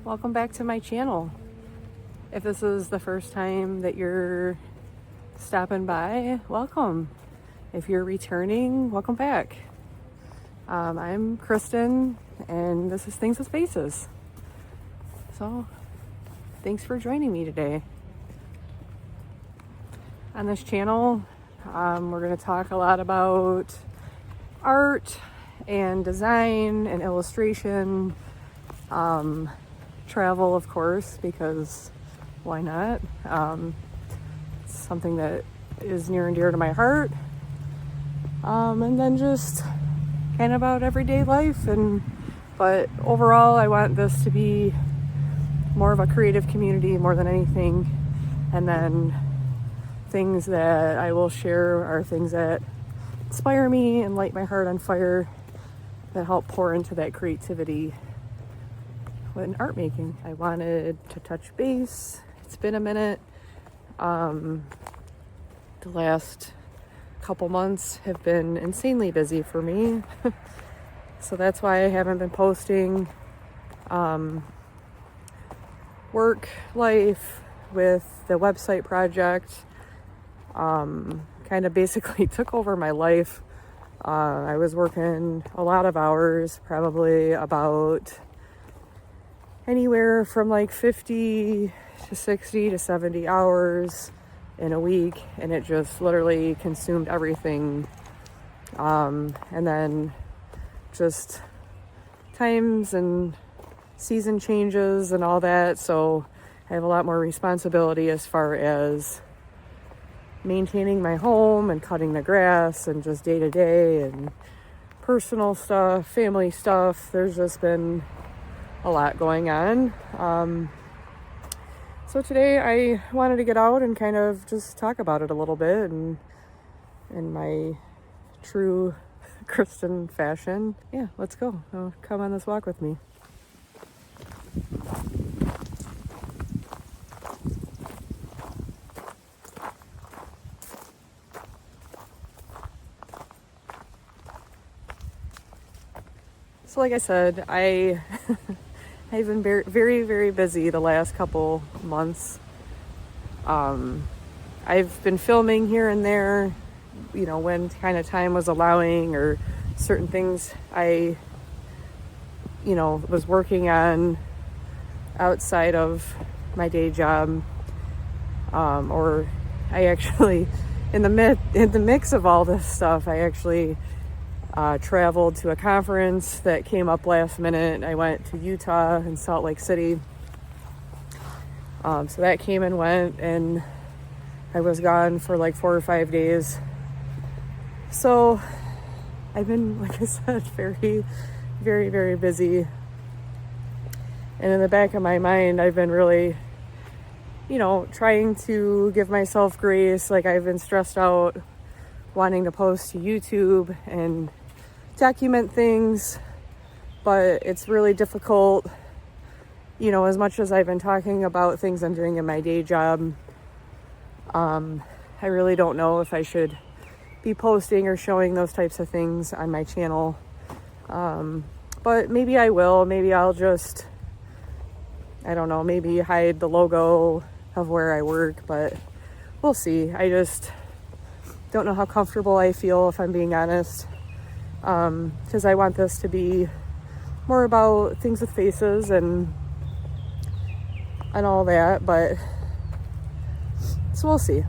welcome back to my channel. If this is the first time that you're stopping by, welcome. If you're returning, welcome back. I'm Kristen, and this is Things with Faces. So, thanks for joining me today. On this channel, we're going to talk a lot about art and design and illustration, travel, of course, because why not? It's something that is near and dear to my heart. And then just kind of about everyday life. But overall, I want this to be more of a creative community more than anything. And then things that I will share are things that inspire me and light my heart on fire, that help pour into that creativity in art making. I wanted to touch base. It's been a minute. The last couple months have been insanely busy for me. So that's why I haven't been posting. Work life with the website project kind of basically took over my life. I was working a lot of hours, probably about anywhere from like 50 to 60 to 70 hours in a week, and it just literally consumed everything. And then just times and season changes and all that, so I have a lot more responsibility as far as maintaining my home and cutting the grass and just day to day and personal stuff, family stuff. There's just been a lot going on. So today I wanted to get out and kind of just talk about it a little bit, and in my true Kristen fashion. Yeah, let's go. Come on this walk with me. So like I said, I've been very, very, very busy the last couple months. I've been filming here and there, when kind of time was allowing, or certain things I, was working on outside of my day job. Or I actually, in the mix of all this stuff, I actually traveled to a conference that came up last minute. I went to Utah and Salt Lake City. So that came and went, and I was gone for like 4 or 5 days. So I've been, like I said, very, very, very busy. And in the back of my mind, I've been really, trying to give myself grace. Like, I've been stressed out wanting to post to YouTube and document things, but it's really difficult, as much as I've been talking about things I'm doing in my day job. I really don't know if I should be posting or showing those types of things on my channel, but maybe I will. Maybe I'll just, I don't know, maybe hide the logo of where I work, but we'll see. I just don't know how comfortable I feel, if I'm being honest, because I want this to be more about Things with Faces and all that, but so we'll see.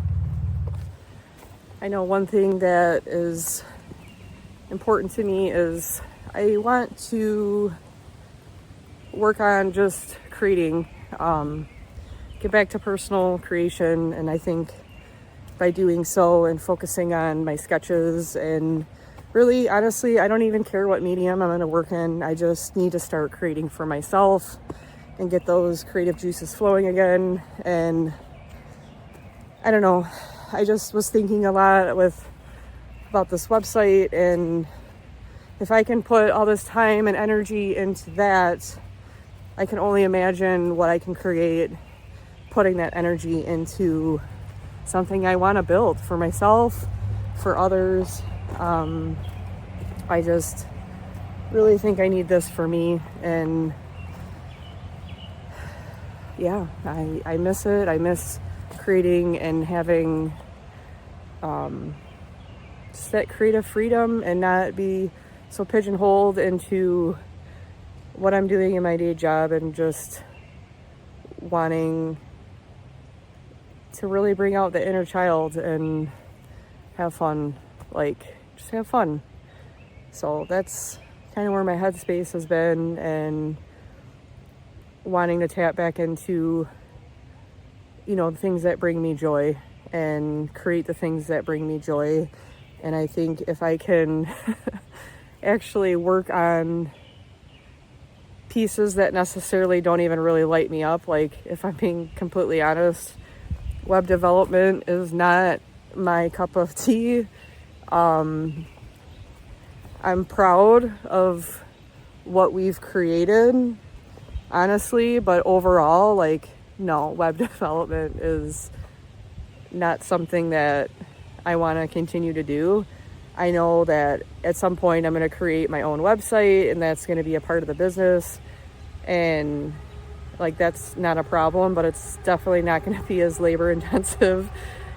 I know one thing that is important to me is I want to work on just creating, get back to personal creation, and I think by doing so and focusing on my sketches, and really, honestly, I don't even care what medium I'm going to work in. I just need to start creating for myself and get those creative juices flowing again. And I don't know, I just was thinking a lot about this website, and if I can put all this time and energy into that, I can only imagine what I can create putting that energy into something I want to build for myself, for others. I just really think I need this for me, and yeah, I miss it. I miss creating and having just that creative freedom and not be so pigeonholed into what I'm doing in my day job, and just wanting to really bring out the inner child and have fun, like just have fun. So that's kind of where my headspace has been, and wanting to tap back into, the things that bring me joy and create the things that bring me joy. And I think if I can actually work on pieces that necessarily don't even really light me up, like if I'm being completely honest, web development is not my cup of tea. I'm proud of what we've created, honestly, but overall, like, no, web development is not something that I want to continue to do. I know that at some point I'm going to create my own website, and that's going to be a part of the business, and like that's not a problem, but it's definitely not going to be as labor intensive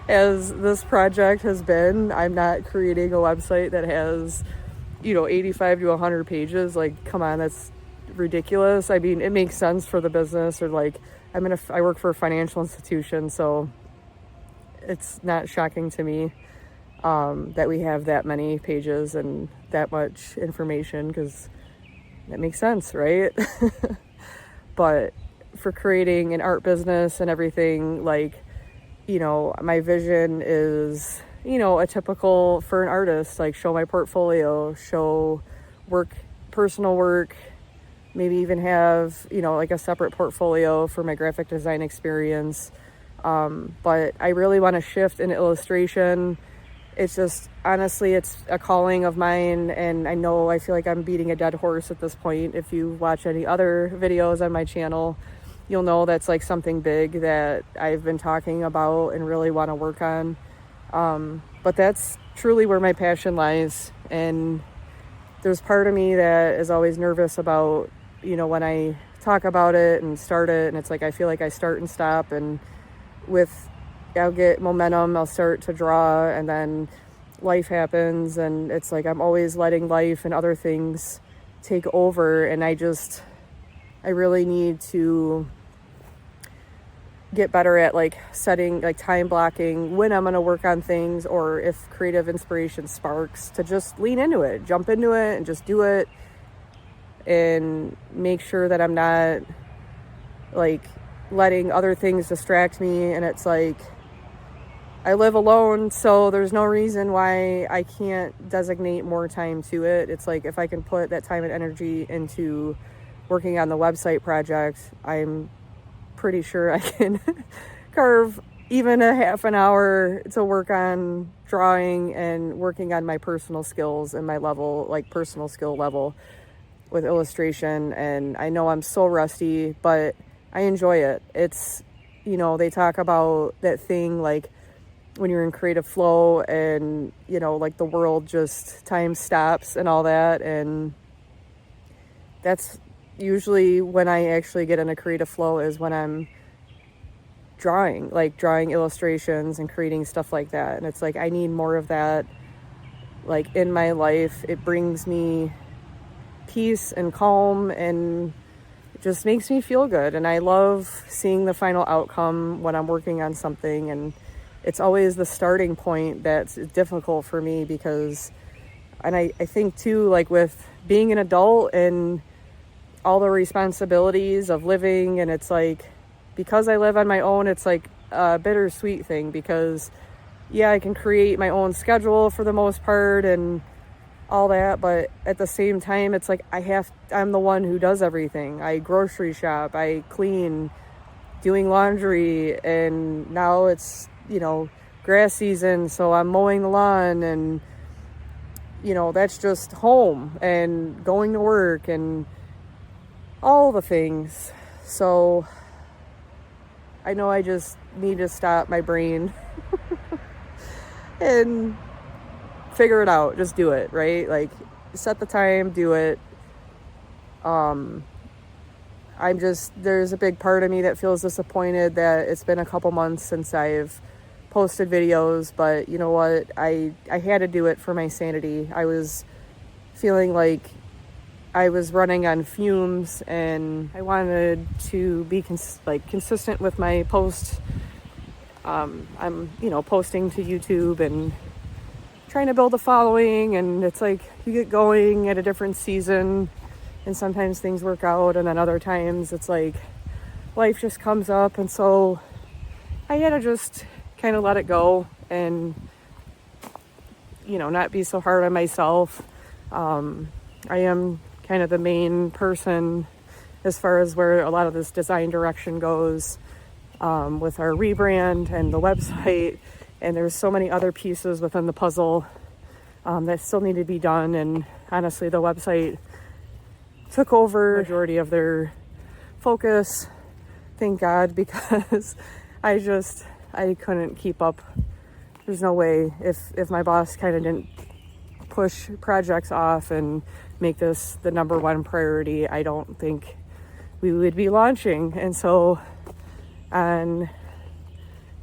as this project has been. I'm not creating a website that has 85 to 100 pages. Like, come on, that's ridiculous. I mean, it makes sense for the business, or like I work for a financial institution, so it's not shocking to me that we have that many pages and that much information, because that makes sense, right? But for creating an art business and everything, like, my vision is, a typical for an artist, like show my portfolio, show work, personal work, maybe even have, like a separate portfolio for my graphic design experience. But I really want to shift into illustration. It's just, honestly, it's a calling of mine, and I feel like I'm beating a dead horse at this point. If you watch any other videos on my channel, you'll know that's like something big that I've been talking about and really want to work on. But that's truly where my passion lies. And there's part of me that is always nervous about, when I talk about it and start it, and it's like I feel like I start and stop, and I'll get momentum, I'll start to draw, and then life happens, and it's like I'm always letting life and other things take over, and I really need to get better at like setting, like time blocking when I'm going to work on things, or if creative inspiration sparks, to just lean into it, jump into it, and just do it, and make sure that I'm not like letting other things distract me. And it's like, I live alone, so there's no reason why I can't designate more time to it. It's like, if I can put that time and energy into working on the website project, I'm pretty sure I can carve even a half an hour to work on drawing and working on my personal skills and my level, like personal skill level with illustration. And I know I'm so rusty, but I enjoy it. It's, they talk about that thing, like when you're in creative flow and, like the world just time stops and all that. And that's usually when I actually get in a creative flow, is when I'm drawing illustrations and creating stuff like that. And it's like, I need more of that, like in my life. It brings me peace and calm, and it just makes me feel good. And I love seeing the final outcome when I'm working on something. And it's always the starting point that's difficult for me, because, and I think too, like with being an adult and all the responsibilities of living, and it's like, because I live on my own, it's like a bittersweet thing, because I can create my own schedule for the most part and all that, but at the same time, it's like I'm the one who does everything. I grocery shop, I clean, doing laundry, and now it's, grass season, so I'm mowing the lawn, and that's just home and going to work and all the things. So I know I just need to stop my brain and figure it out. Just do it, right? Like, set the time, do it. there's a big part of me that feels disappointed that it's been a couple months since I've posted videos, but you know what? I had to do it for my sanity. I was feeling like I was running on fumes, and I wanted to be consistent with my posts. I'm, posting to YouTube and trying to build a following, and it's like you get going at a different season, and sometimes things work out, and then other times it's like life just comes up, and so I had to just kind of let it go and, not be so hard on myself. I am kind of the main person as far as where a lot of this design direction goes, with our rebrand and the website, and there's so many other pieces within the puzzle that still need to be done. And honestly, the website took over the majority of their focus, thank God, because I couldn't keep up. There's no way, if my boss kind of didn't push projects off and make this the number one priority, I don't think we would be launching. And so on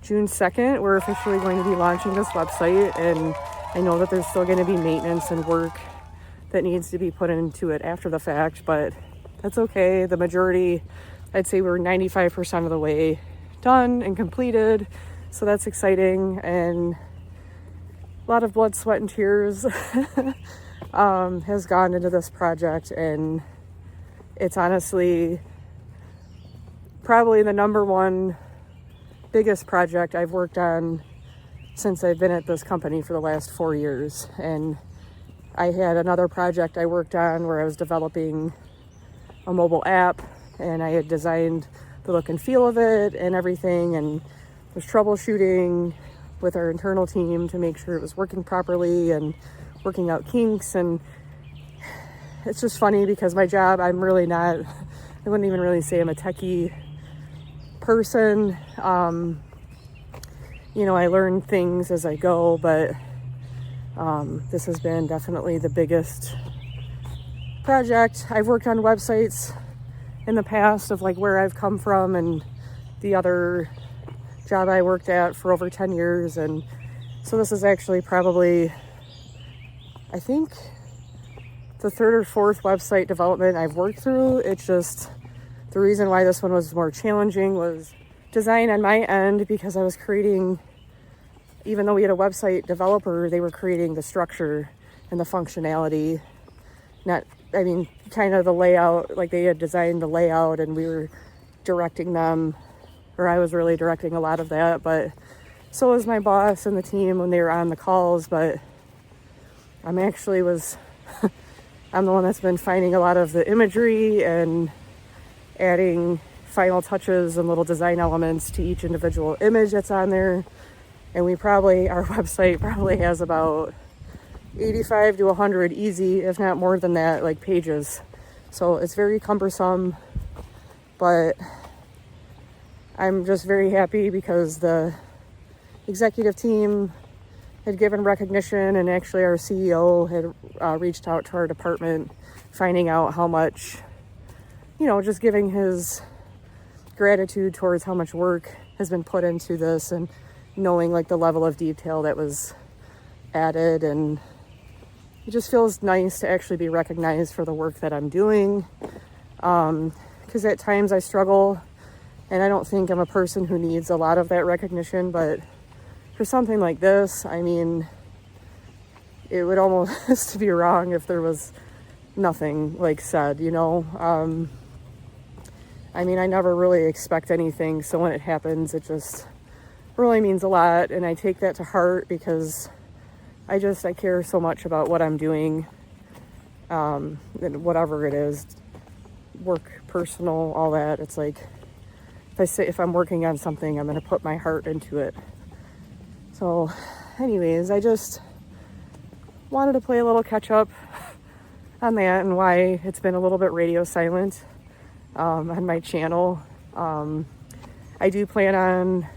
June 2nd, we're officially going to be launching this website, and I know that there's still going to be maintenance and work that needs to be put into it after the fact, but that's okay. The majority, I'd say we're 95% of the way done and completed, so that's exciting, and a lot of blood, sweat, and tears has gone into this project, and it's honestly probably the number one biggest project I've worked on since I've been at this company for the last 4 years. And I had another project I worked on where I was developing a mobile app, and I had designed the look and feel of it and everything, and was troubleshooting with our internal team to make sure it was working properly and working out kinks. And it's just funny because my job, I wouldn't even really say I'm a techie person. I learn things as I go, but this has been definitely the biggest project. I've worked on websites in the past of like where I've come from, and the other job I worked at for over 10 years. And so this is actually probably, I think, the third or fourth website development I've worked through. It's just the reason why this one was more challenging was design on my end, because I was creating, even though we had a website developer, they were creating the structure and the functionality, kind of the layout. Like they had designed the layout and we were directing them, or I was really directing a lot of that, but so was my boss and the team when they were on the calls. But I'm the one that's been finding a lot of the imagery and adding final touches and little design elements to each individual image that's on there. And our website probably has about 85 to 100 easy, if not more than that, like pages. So it's very cumbersome, but I'm just very happy because the executive team had given recognition, and actually our CEO had reached out to our department, finding out how much, just giving his gratitude towards how much work has been put into this, and knowing like the level of detail that was added. And it just feels nice to actually be recognized for the work that I'm doing, because at times I struggle, and I don't think I'm a person who needs a lot of that recognition, but for something like this, it would almost be wrong if there was nothing like said, I never really expect anything, so when it happens, it just really means a lot, and I take that to heart because I care so much about what I'm doing, and whatever it is, work, personal, all that. It's like, if I'm working on something, I'm going to put my heart into it. So anyways, I just wanted to play a little catch up on that and why it's been a little bit radio silent on my channel. I do plan on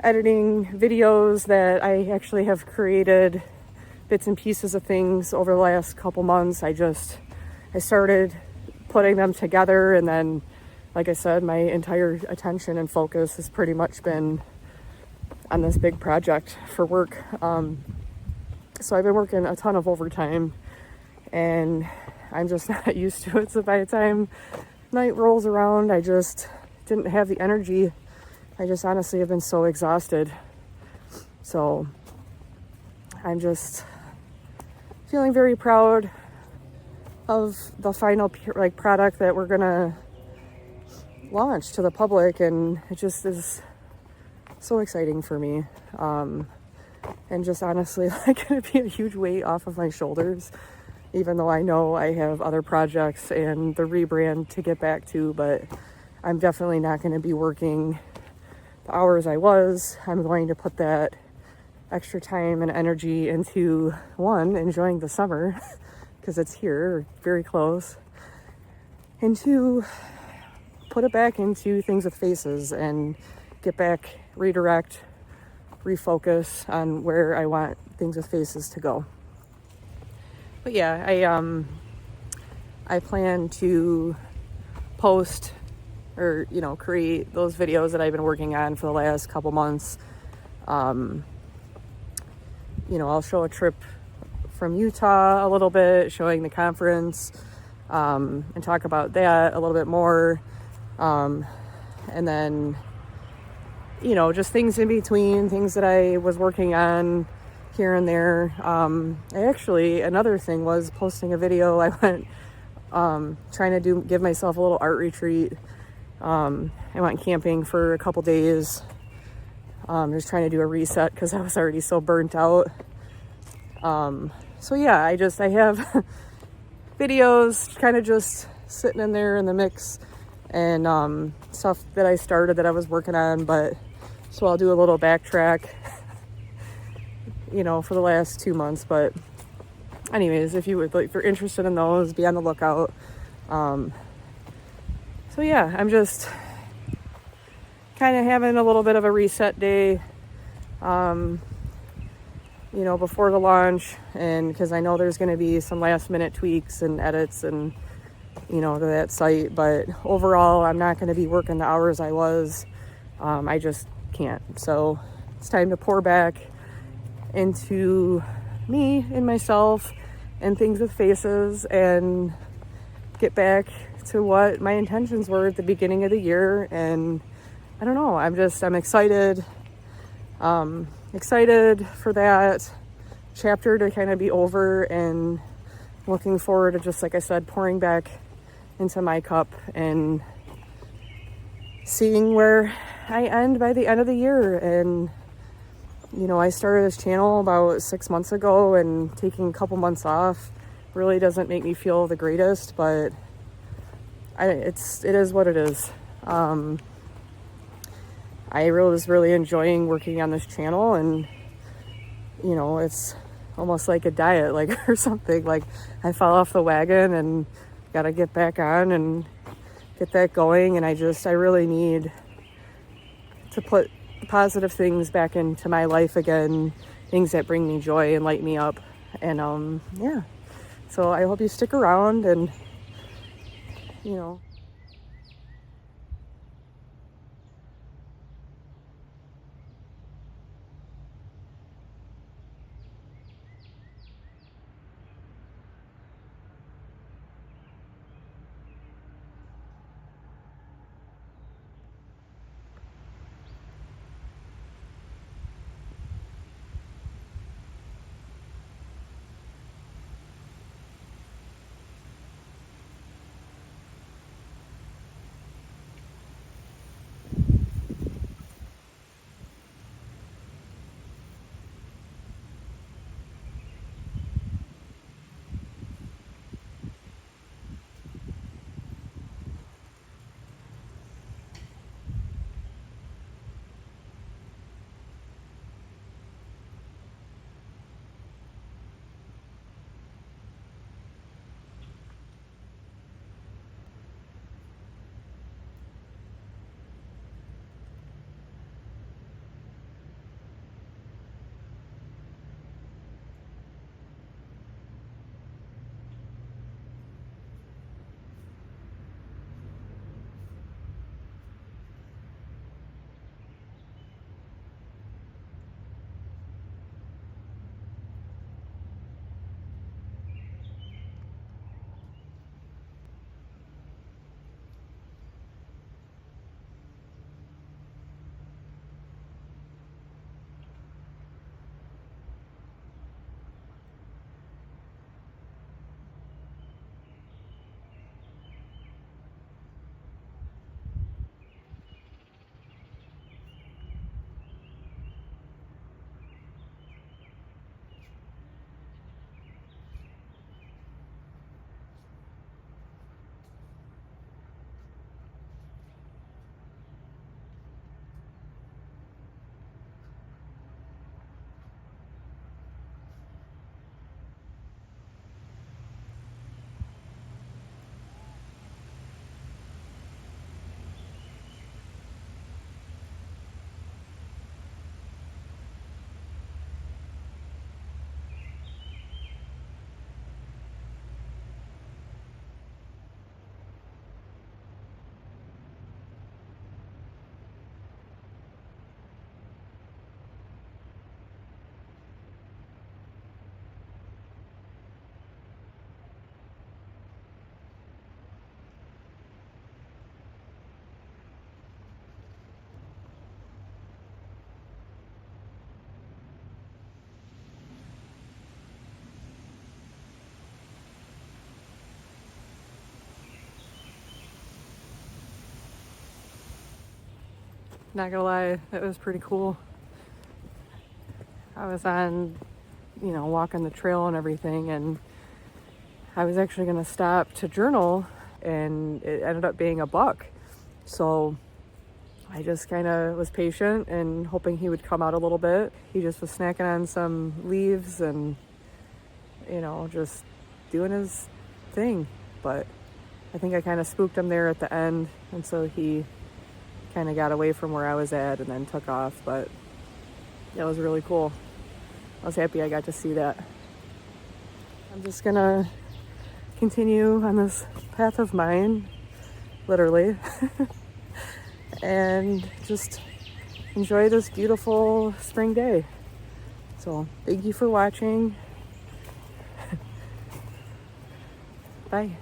editing videos that I actually have created bits and pieces of things over the last couple months. I started putting them together. And then, like I said, my entire attention and focus has pretty much been on this big project for work. So I've been working a ton of overtime, and I'm just not used to it. So by the time night rolls around, I just didn't have the energy. I just honestly have been so exhausted. So I'm just feeling very proud of the final product that we're gonna launch to the public, and it just is so exciting for me. And just honestly gonna be a huge weight off of my shoulders, even though I know I have other projects and the rebrand to get back to, but I'm definitely not going to be working the hours I was. I'm going to put that extra time and energy into, one, enjoying the summer because it's here, very close, and two, put it back into things with faces and get back, redirect, refocus on where I want things with faces to go. But yeah, I plan to post or, create those videos that I've been working on for the last couple months. I'll show a trip from Utah a little bit, showing the conference, and talk about that a little bit more. And then, just things in between, things that I was working on here and there. Another thing was posting a video. I went trying to give myself a little art retreat. I went camping for a couple days, just trying to do a reset because I was already so burnt out. So yeah, I have videos kind of just sitting in there in the mix, and stuff that I started that I was working on, but so I'll do a little backtrack for the last 2 months. But anyways, if you're interested in those, be on the lookout. So yeah, I'm just kind of having a little bit of a reset day, before the launch, and because I know there's going to be some last minute tweaks and edits and, to that site, but overall, I'm not going to be working the hours I was. I just can't. So it's time to pour back into me and myself and things with faces and get back to what my intentions were at the beginning of the year. And I don't know, I'm excited, excited for that chapter to kind of be over, and looking forward to, just like I said, pouring back into my cup and seeing where I end by the end of the year. And I started this channel about 6 months ago, and taking a couple months off really doesn't make me feel the greatest, but it is what it is. I was really enjoying working on this channel, and it's almost like a diet, or something. I fell off the wagon and got to get back on and get that going. And I really need to put positive things back into my life again, things that bring me joy and light me up. And yeah, so I hope you stick around, and Not gonna lie, that was pretty cool. I was on, walking the trail and everything, and I was actually gonna stop to journal, and it ended up being a buck. So I just kind of was patient and hoping he would come out a little bit. He just was snacking on some leaves and, just doing his thing. But I think I kind of spooked him there at the end, and so he kind of got away from where I was at and then took off. But that was really cool. I was happy I got to see that. I'm just gonna continue on this path of mine, literally, and just enjoy this beautiful spring day. So thank you for watching. Bye.